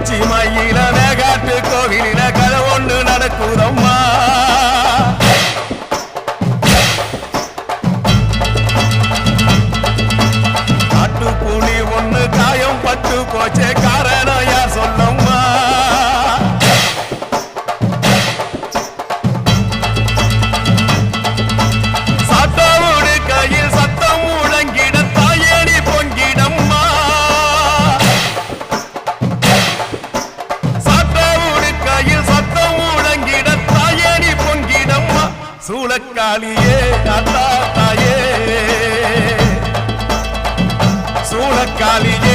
உச்சி மயில மேகாட்டு கோவிலில கதை ஒன்று நடக்குதம்மா. காட்டுப்புலி ஒண்ணு காயம் பட்டு போச்சே காரணம் யார் சொல்லம்மா. சட்டவோடு கையில் சத்தம் முழங்கிட தாயணி பொங்கிடம்மா. சட்டவோடு கையில் சத்தம் முழங்கிட தாயணி பொங்கிடம்மா. சூளக்காளியே அத்தா தாயே சூளக்காளியே